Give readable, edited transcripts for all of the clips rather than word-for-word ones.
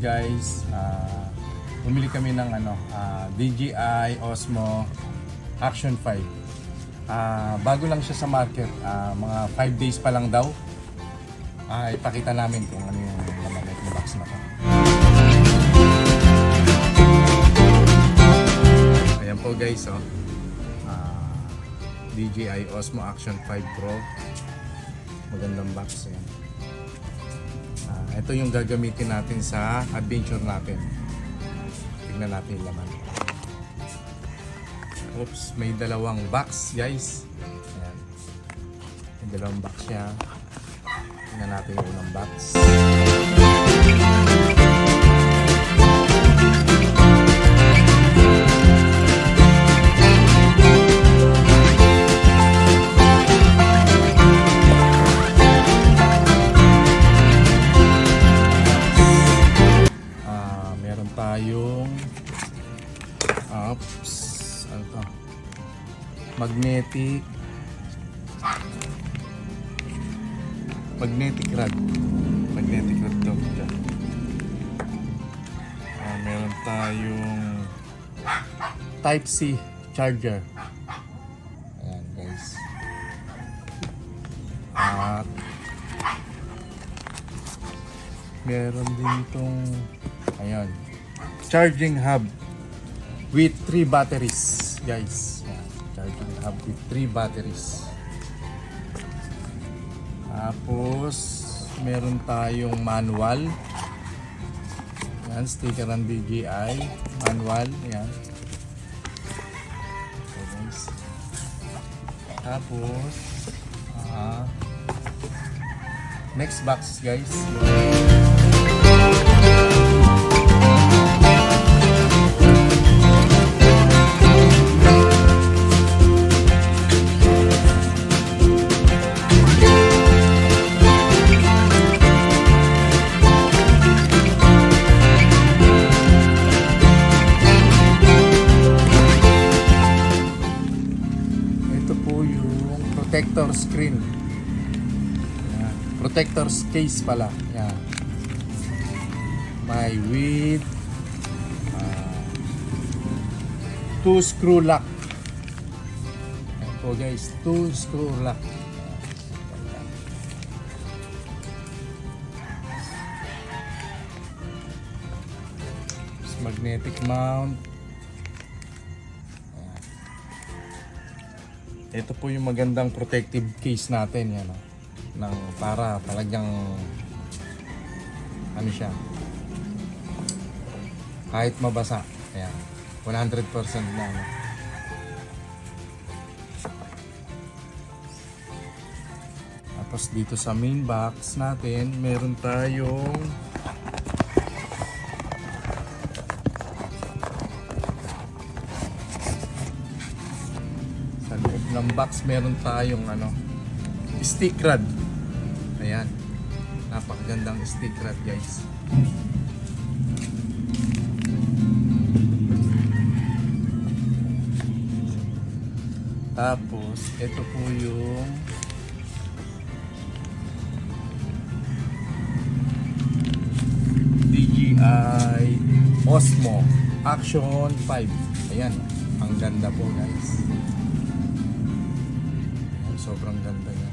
natin guys, bumili kami ng DJI Osmo Action 5. Bago lang siya sa market, mga 5 days pa lang daw. Ipakita namin kung ano yung laman ng box na to. Ayan po guys, DJI Osmo Action 5 Pro. Magandang box yan. Ito yung gagamitin natin sa adventure natin. Tignan natin yung laman. Oops, may dalawang box guys. Ayan. May dalawang box siya. Tignan natin yung unang box. Tayong ano to? Magnetic rod to. Meron tayong Type C charger. Ayan guys. At meron din itong charging hub with 3 batteries guys. Charging hub with 3 batteries. Tapos meron tayong manual. Yan, sticker ng DJI manual. Yan. So guys. Tapos next box guys. Protector screen. Ayan. Protector case pala. Ayan. May with 2 screw lock. Ayan po guys, 2 screw lock. Magnetic mount. Ito po yung magandang protective case natin yan, ng para talagang ano siya, kahit mabasa, ayan, 100% na Tapos dito sa main box natin meron tayong ng box, meron tayong stick rod. Ayan, napakagandang stick rod guys. Tapos ito po yung DJI Osmo Action 5. Ayan, ang ganda po guys. Sobrang ganda niya.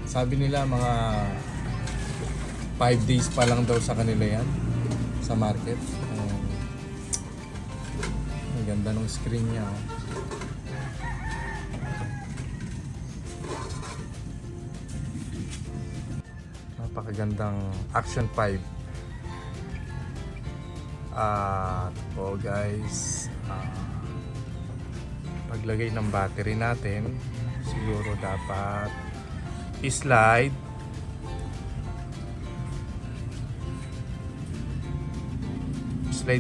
Sabi nila mga 5 days pa lang daw sa kanila yan sa market. Ang ganda ng screen niya. Napakagandang Action 5. Po guys, paglagay ng battery natin siguro dapat slide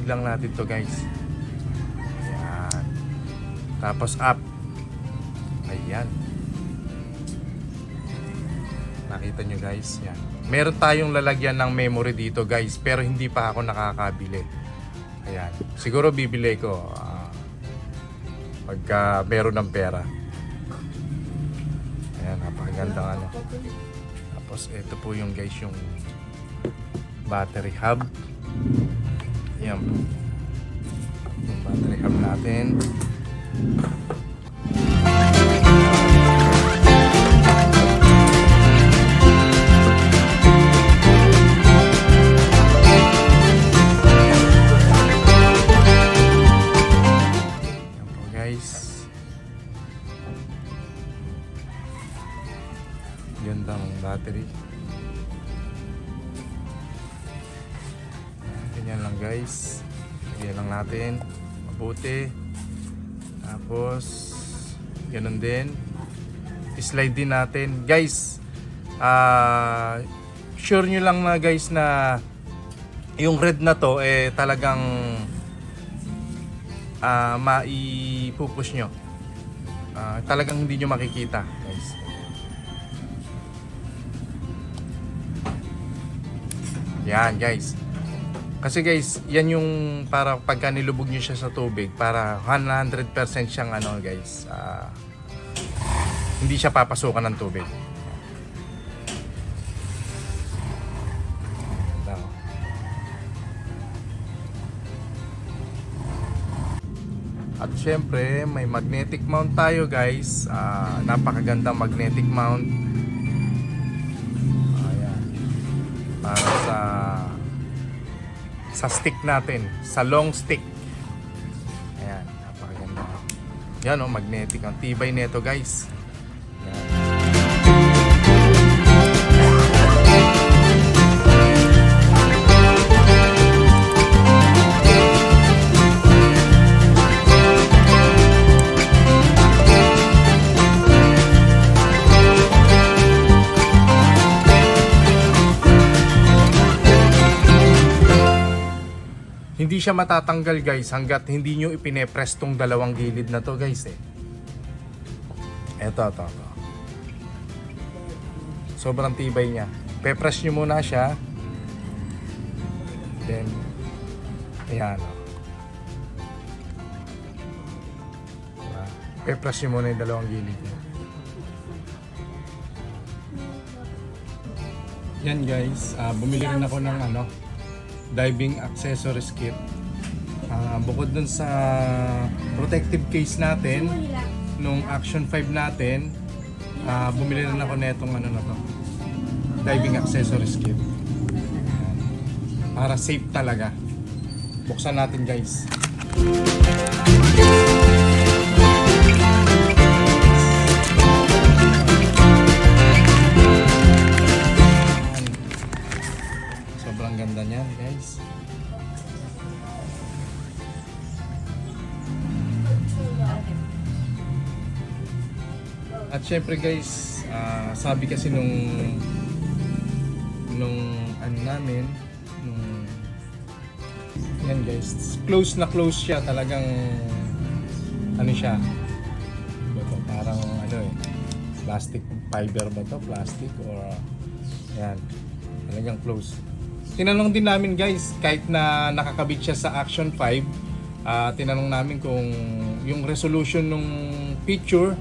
lang natin to guys. Ayan. Tapos up. Ayan, nakita nyo guys. Yan. Meron tayong lalagyan ng memory dito guys, pero hindi pa ako nakakabili. Ayan. Siguro bibili ko pagka meron ng pera. Ayan, napakagandang ano. Tapos ito po yung guys yung battery hub. Ayan po. Yung battery hub natin. Ayan po guys. Gandang battery. Ganyan lang guys. Ganyan lang natin. Mabuti. Tapos ganun din. Slide din natin. Guys, sure nyo lang na guys na yung red na to talagang maipupush nyo. Talagang hindi nyo makikita guys. Yan guys. Kasi guys, yan yung para pagka nilubog nyo siya sa tubig, para 100% siyang ano guys, hindi siya papasukan ng tubig. At syempre, may magnetic mount tayo guys. Napakagandang magnetic mount. Ayan. Para sa stick natin, sa long stick. Ayan, napakaganda. Yan magnetic. Ang tibay nito guys. Ayan. Hindi siya matatanggal guys hanggat hindi nyo ipinepress tong dalawang gilid na to guys Ito. Sobrang tibay niya. Pe-press nyo muna siya. Then, ayan Pe-press nyo muna yung dalawang gilid niya. Yan guys, bumili rin ako ng diving accessories kit. Bukod dun sa protective case natin nung Action 5 natin, bumili rin ako netong na to, diving accessories kit. Para safe talaga. Buksan natin guys. Sobrang ganda niyan guys. At syempre guys, sabi kasi nung namin yan guys, close na close siya, talagang siya parang plastic fiber ba to, plastic or yan, talagang close. Tinanong din namin guys, kahit na nakakabit siya sa Action 5, tinanong namin kung yung resolution ng picture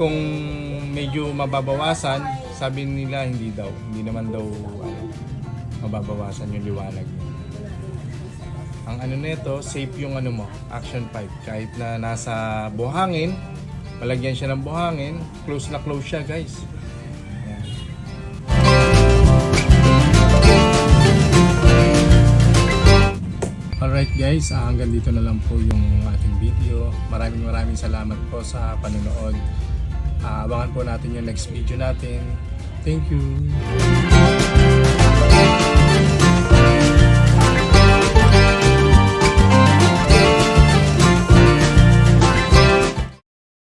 kung medyo mababawasan. Sabi nila hindi naman daw mababawasan yung liwanag. Ang nito, safe yung Action 5. Kahit na nasa buhangin, malagyan siya ng buhangin, close na close siya guys. Ayan. Alright guys, hanggang dito na lang po yung ating video. Maraming salamat po sa panonood. Abangan po natin yung next video natin. Thank you!